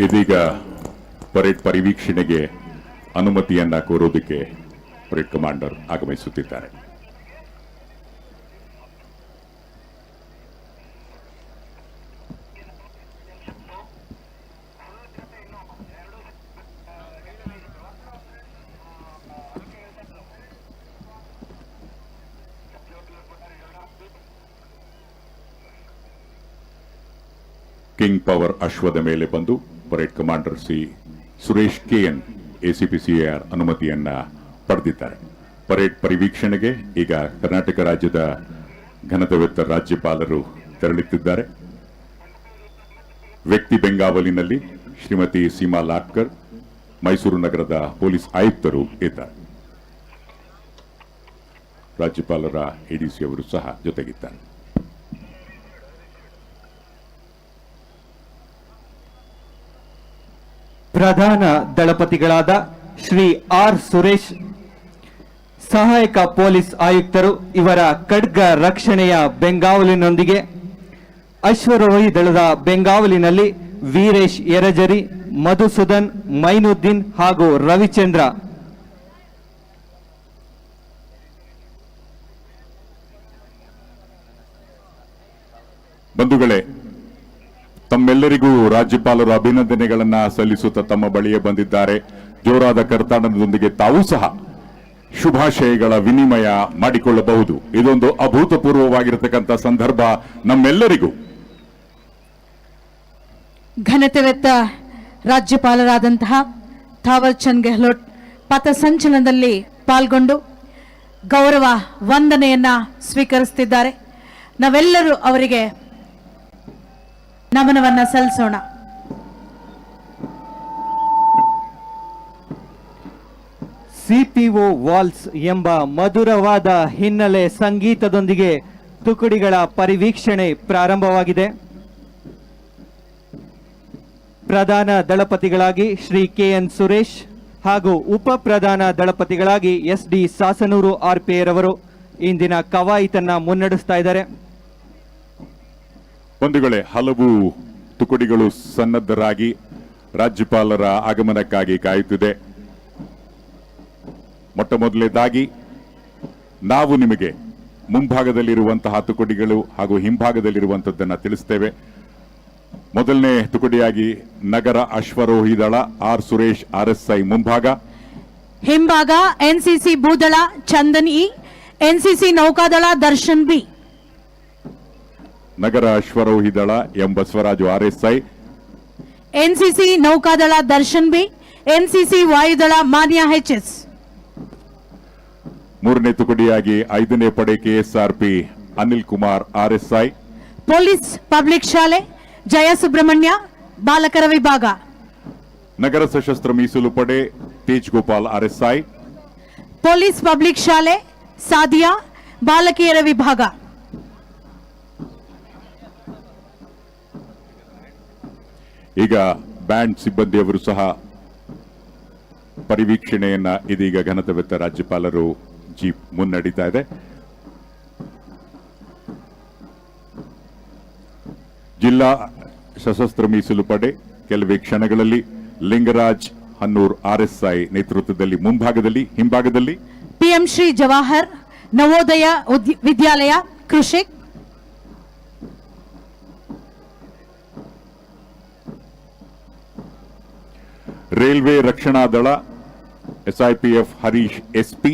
ಇದೀಗ ಪರೇಡ್ ಪರಿವೀಕ್ಷಣೆಗೆ ಅನುಮತಿಯನ್ನ ಕೋರೋದಕ್ಕೆ ಪರೇಡ್ ಕಮಾಂಡರ್ ಆಗಮಿಸುತ್ತಿದ್ದಾರೆ. ಕಿಂಗ್ ಪವರ್ ಅಶ್ವದ ಮೇಲೆ ಬಂದು parade commander C Suresh KN ACP CAR ಅನುಮತಿಯನ್ನ ಪಡೆದಿದ್ದಾರೆ. ಪರೇಡ್ ಪರಿವೀಕ್ಷಣೆಗೆ ಈಗ ಕರ್ನಾಟಕ ರಾಜ್ಯದ ಘನತೆವೆತ್ತ ರಾಜ್ಯಪಾಲರು ತೆರಳುತ್ತಿದ್ದಾರೆ. ವ್ಯಕ್ತಿ ಬೆಂಗಾವಲಿನಲ್ಲಿ ಶ್ರೀಮತಿ ಸೀಮಾ ಲಾಟ್ಕರ್, ಮೈಸೂರು ನಗರದ ಪೊಲೀಸ್ ಆಯುಕ್ತರು ಇದ್ದಾರೆ. ರಾಜ್ಯಪಾಲರ ಎಡಿಸಿ ಅವರು ಸಹ ಜೊತೆಗಿದ್ದಾರೆ. ಪ್ರಧಾನ ದಳಪತಿಗಳಾದ ಶ್ರೀ ಆರ್ ಸುರೇಶ್, ಸಹಾಯಕ ಪೊಲೀಸ್ ಆಯುಕ್ತರು ಇವರ ಖಡ್ಗ ರಕ್ಷಣೆಯ ಬೆಂಗಾವಲಿನೊಂದಿಗೆ ಅಶ್ವರೋಹಿ ದಳದ ಬೆಂಗಾವಲಿನಲ್ಲಿ ವೀರೇಶ್ ಯರಜರಿ, ಮಧುಸೂದನ್, ಮೈನುದ್ದೀನ್ ಹಾಗೂ ರವಿಚಂದ್ರ. ಬಂಧುಗಳೇ, ತಮ್ಮೆಲ್ಲರಿಗೂ ರಾಜ್ಯಪಾಲರು ಅಭಿನಂದನೆಗಳನ್ನ ಸಲ್ಲಿಸುತ್ತಾ ತಮ್ಮ ಬಳಿಯೇ ಬಂದಿದ್ದಾರೆ. ಜೋರಾದ ಕರ್ತಾಡನದೊಂದಿಗೆ ತಾವೂ ಸಹ ಶುಭಾಶಯಗಳ ವಿನಿಮಯ ಮಾಡಿಕೊಳ್ಳಬಹುದು. ಇದೊಂದು ಅಭೂತಪೂರ್ವವಾಗಿರತಕ್ಕಂಥ ಸಂದರ್ಭ ನಮ್ಮೆಲ್ಲರಿಗೂ. ಘನತೆವೆತ್ತ ರಾಜ್ಯಪಾಲರಾದಂತಹ ಥಾವರ್ ಚಂದ್ ಗೆಹ್ಲೋಟ್ ಪಥಸಂಚಲನದಲ್ಲಿ ಪಾಲ್ಗೊಂಡು ಗೌರವ ವಂದನೆಯನ್ನ ಸ್ವೀಕರಿಸುತ್ತಿದ್ದಾರೆ. ನಾವೆಲ್ಲರೂ ಅವರಿಗೆ ನಮನವನ್ನ ಸಲ್ಲಿಸೋಣ. ಸಿಪಿಒ ವಾಲ್ಸ್ ಎಂಬ ಮಧುರವಾದ ಹಿನ್ನೆಲೆ ಸಂಗೀತದೊಂದಿಗೆ ತುಕಡಿಗಳ ಪರಿವೀಕ್ಷಣೆ ಪ್ರಾರಂಭವಾಗಿದೆ. ಪ್ರಧಾನ ದಳಪತಿಗಳಾಗಿ ಶ್ರೀ ಕೆಎನ್ ಸುರೇಶ್ ಹಾಗೂ ಉಪ ಪ್ರಧಾನ ದಳಪತಿಗಳಾಗಿ ಎಸ್ಡಿ ಸಾಸನೂರು ಆರ್ಪಿರವರು ಇಂದಿನ ಕವಾಯಿತನ್ನ ಮುನ್ನಡೆಸ್ತಾ ಇದ್ದಾರೆ. ಬಂಧುಗಳೇ, ಹಲವು ತುಕಡಿಗಳು ಸನ್ನದ್ಧರಾಗಿ ರಾಜ್ಯಪಾಲರ ಆಗಮನಕ್ಕಾಗಿ ಕಾಯುತ್ತಿದೆ. ಮೊಟ್ಟ ಮೊದಲನೇದಾಗಿ ನಾವು ನಿಮಗೆ ಮುಂಭಾಗದಲ್ಲಿರುವಂತಹ ತುಕಡಿಗಳು ಹಾಗೂ ಹಿಂಭಾಗದಲ್ಲಿರುವಂತದ್ದನ್ನು ತಿಳಿಸ್ತೇವೆ. ಮೊದಲನೇ ತುಕಡಿಯಾಗಿ ನಗರ ಅಶ್ವರೋಹಿ ದಳ ಆರ್ ಸುರೇಶ್ RSI ಮುಂಭಾಗ. ಹಿಂಭಾಗ ಎನ್ಸಿಸಿ ಭೂದಳ ಚಂದನ್ ಇ, ಎನ್ಸಿಸಿ ನೌಕಾದಳ ದರ್ಶನ್ ಬಿ. ನಗರ ಅಶ್ವರೋಹಿ ದಳ ಎಂ ಬಸವರಾಜು RSI. ಎನ್ಸಿಸಿ ನೌಕಾದಳ ದರ್ಶನ್ ಬಿ, ಎನ್ಸಿಸಿ ವಾಯುದಳ ಮಾನ್ಯ HS. ಮೂರನೇ ತುಕಡಿಯಾಗಿ 5ನೇ ಪಡೆ KSRP Anil Kumar RSI. Police public ಶಾಲೆ ಜಯ ಸುಬ್ರಹ್ಮಣ್ಯ ಬಾಲಕರ ವಿಭಾಗ. ನಗರ ಸಶಸ್ತ್ರ ಮೀಸಲು ಪಡೆ Tej Gopal RSI. Police public ಶಾಲೆ ಸಾದಿಯಾ ಬಾಲಕಿಯರ ವಿಭಾಗ. ಈಗ ಬ್ಯಾಂಡ್ ಸಿಬ್ಬಂದಿಯವರು ಸಹ ಪರಿವೀಕ್ಷಣೆಯನ್ನ ಇದೀಗ ಘನತೆವೆತ್ತ ರಾಜ್ಯಪಾಲರು ಜೀಪ್ ಮುನ್ನಡೀತಾ ಇದೆ. ಜಿಲ್ಲಾ ಸಶಸ್ತ್ರ ಮೀಸಲು ಪಡೆ ಕೆಲವೇ ಕ್ಷಣಗಳಲ್ಲಿ ಲಿಂಗರಾಜ್ ಹನ್ನೂರ್ RSI ನೇತೃತ್ವದಲ್ಲಿ ಮುಂಭಾಗದಲ್ಲಿ, ಹಿಂಭಾಗದಲ್ಲಿ PM ಶ್ರೀ ಜವಾಹರ್ ನವೋದಯ ವಿದ್ಯಾಲಯ ಕೃಷಿಕ್. ರೈಲ್ವೆ ರಕ್ಷಣಾ ದಳ SIPF Harish SP.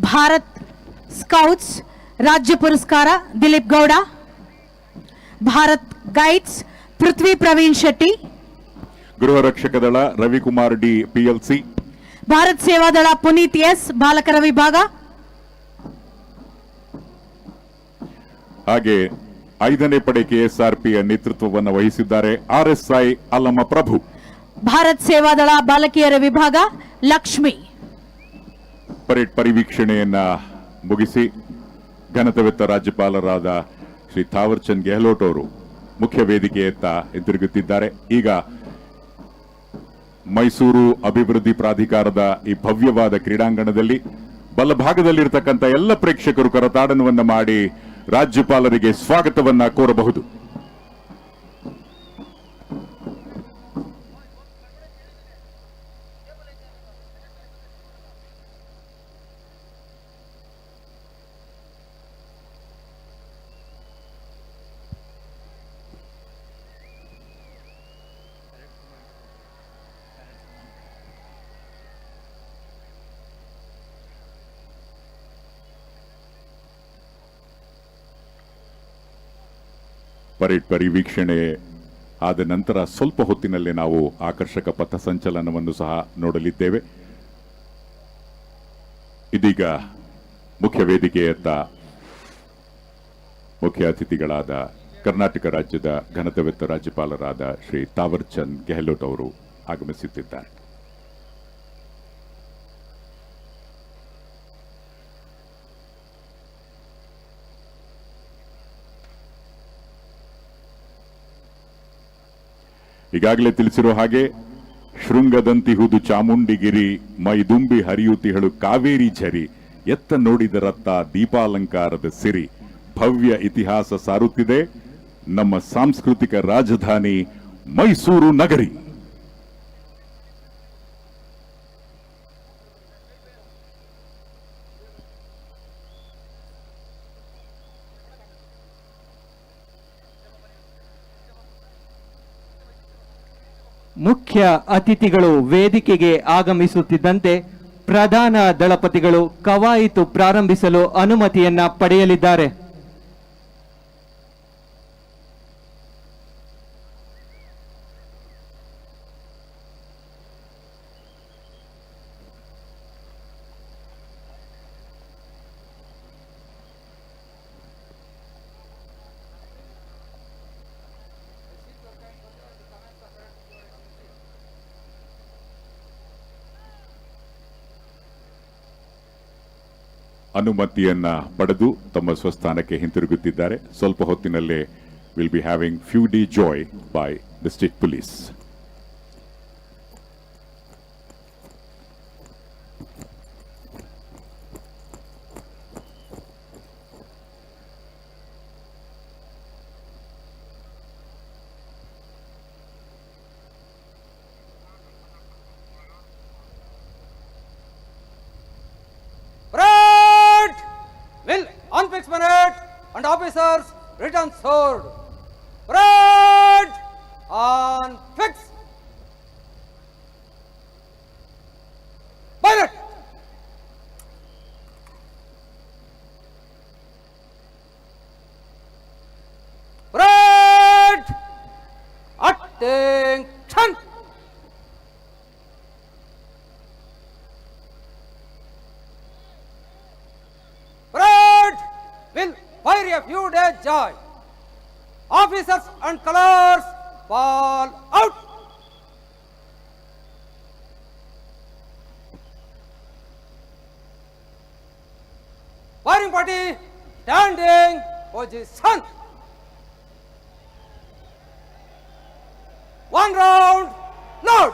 Bharat scouts ರಾಜ್ಯ ಪುರಸ್ಕಾರ ದಿಲೀಪ್ ಗೌಡ. ಭಾರತ್ ಗೈಡ್ಸ್ ಪೃಥ್ವಿ ಪ್ರವೀಣ್ ಶೆಟ್ಟಿ. ಗೃಹ ರಕ್ಷಕ ದಳ ರವಿಕುಮಾರ್ D PLC. ಭಾರತ್ ಸೇವಾದಳ ಪುನೀತ್ S ಬಾಲಕರ ವಿಭಾಗ. ಹಾಗೆ 5ನೇ ಪಡೆ KSRP ನೇತೃತ್ವವನ್ನು ವಹಿಸಿದ್ದಾರೆ RSI ಅಲ್ಲಮ ಪ್ರಭು. ಭಾರತ್ ಸೇವಾದಳ ಬಾಲಕಿಯರ ವಿಭಾಗ ಲಕ್ಷ್ಮಿ. ಪರೇಡ್ ಪರಿವೀಕ್ಷಣೆಯನ್ನ ಮುಗಿಸಿ ಘನತೆವೆತ್ತ ರಾಜ್ಯಪಾಲರಾದ ಶ್ರೀ ಥಾವರ್ ಚಂದ್ ಗೆಹ್ಲೋಟ್ ಅವರು ಮುಖ್ಯ ವೇದಿಕೆಯತ್ತ ಹಿಂತಿರುಗುತ್ತಿದ್ದಾರೆ. ಈಗ ಮೈಸೂರು ಅಭಿವೃದ್ಧಿ ಪ್ರಾಧಿಕಾರದ ಈ ಭವ್ಯವಾದ ಕ್ರೀಡಾಂಗಣದಲ್ಲಿ ಬಲಭಾಗದಲ್ಲಿರತಕ್ಕಂಥ ಎಲ್ಲ ಪ್ರೇಕ್ಷಕರು ಕರತಾಡನವನ್ನ ಮಾಡಿ ರಾಜ್ಯಪಾಲರಿಗೆ ಸ್ವಾಗತವನ್ನ ಕೋರಬಹುದು. ಪರೇಡ್ ಪರಿವೀಕ್ಷಣೆ ಆದ ನಂತರ ಸ್ವಲ್ಪ ಹೊತ್ತಿನಲ್ಲೇ ನಾವು ಆಕರ್ಷಕ ಪಥಸಂಚಲನವನ್ನು ಸಹ ನೋಡಲಿದ್ದೇವೆ. ಇದೀಗ ಮುಖ್ಯ ವೇದಿಕೆಯತ್ತ ಮುಖ್ಯ ಅತಿಥಿಗಳಾದ ಕರ್ನಾಟಕ ರಾಜ್ಯದ ಘನತೆವೆತ್ತ ರಾಜ್ಯಪಾಲರಾದ ಶ್ರೀ ತಾವರ್ ಚಂದ್ ಗೆಹ್ಲೋಟ್ ಅವರು ಆಗಮಿಸುತ್ತಿದ್ದಾರೆ. ಈಗಾಗಲೇ ತಿಳಿಸಿರೋ ಹಾಗೆ ಶೃಂಗದಂತಿಹುದು ಚಾಮುಂಡಿಗಿರಿ, ಮೈದುಂಬಿ ಹರಿಯುತಿಹಳು ಕಾವೇರಿ ಝರಿ, ಎತ್ತ ನೋಡಿದರತ್ತ ದೀಪಾಲಂಕಾರದ ಸಿರಿ, ಭವ್ಯ ಇತಿಹಾಸ ಸಾರುತ್ತಿದೆ ನಮ್ಮ ಸಾಂಸ್ಕೃತಿಕ ರಾಜಧಾನಿ ಮೈಸೂರು ನಗರಿ. ಮುಖ್ಯ ಅತಿಥಿಗಳು ವೇದಿಕೆಗೆ ಆಗಮಿಸುತ್ತಿದ್ದಂತೆ ಪ್ರಧಾನ ದಳಪತಿಗಳು ಕವಾಯಿತು ಪ್ರಾರಂಭಿಸಲು ಅನುಮತಿಯನ್ನ ಪಡೆಯಲಿದ್ದಾರೆ. ಅನುಮತಿಯನ್ನ ಪಡೆದು ತಮ್ಮ ಸ್ವಸ್ಥಾನಕ್ಕೆ ಹಿಂತಿರುಗುತ್ತಿದ್ದಾರೆ. ಸ್ವಲ್ಪ ಹೊತ್ತಿನಲ್ಲೇ will be having feu de joie by district police. Unfixed minute and officers return sword. Parade on fix. Pilot. Parade. Attention. Will fire a few days joy. Officers and colors fall out. Firing party standing position. One round, load.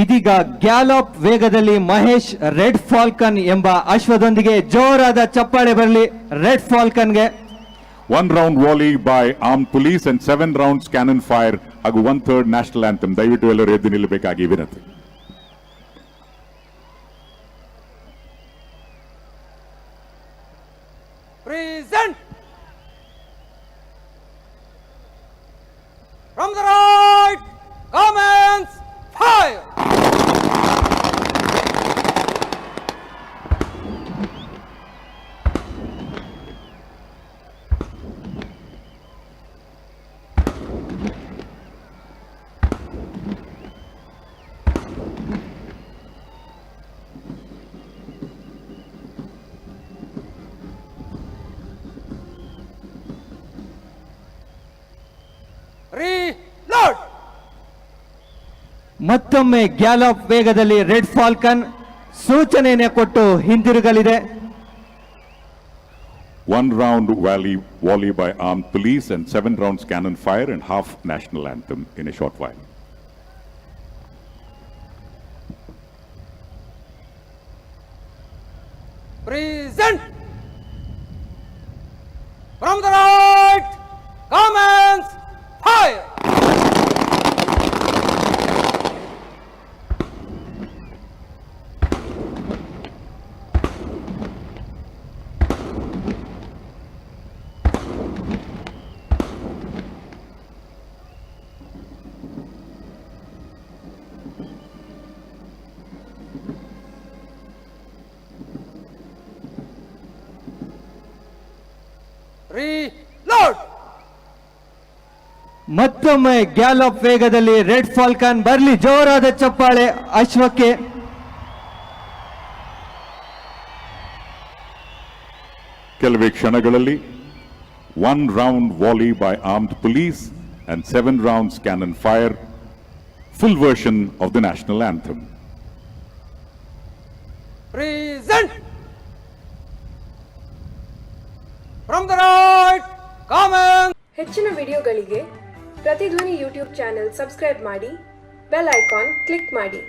ಇದೀಗ gallop ವೇಗದಲ್ಲಿ Mahesh red Falcon ಎಂಬ ಅಶ್ವದೊಂದಿಗೆ ಜೋರಾದ ಚಪ್ಪಾಳೆ ಬರಲಿ red ಫಾಲ್ಕನ್ಗೆ. 1 round volley by armed police and 7 rounds cannon fire ಹಾಗೂ 1/3 national anthem. ದಯವಿಟ್ಟು ಎಲ್ಲರೂ ಎದ್ದು ನಿಲ್ಲಬೇಕಾಗಿ ವಿನಂತಿ. Present. From the right, commence fire. Reload. ಮತ್ತೊಮ್ಮೆ ಗ್ಯಾಲಪ್ ವೇಗದಲ್ಲಿ ರೆಡ್ ಫಾಲ್ಕನ್ ಸೂಚನೆಯನ್ನು ಕೊಟ್ಟು ಹಿಂದಿರುಗಲಿದೆ. 1 round volley by armed police and 7 rounds cannon fire and half national anthem in a short while. Present. From the right, commence fire. reload. ಮತ್ತೊಮ್ಮೆ gallop ವೇಗದಲ್ಲಿ red Falcon ಬರ್ಲಿ, ಜೋರಾದ ಚಪ್ಪಾಳೆ ಅಶ್ವಕ್ಕೆ. ಕೆಲವೇ ಕ್ಷಣಗಳಲ್ಲಿ 1 round volley by armed police and 7 rounds cannon fire, full version of the national anthem. Present. From the right, comment. ಹೆಚ್ಚಿನ ವಿಡಿಯೋಗಳಿಗೆ ಪ್ರತಿಧ್ವನಿ YouTube channel subscribe ಮಾಡಿ, bell icon click ಮಾಡಿ.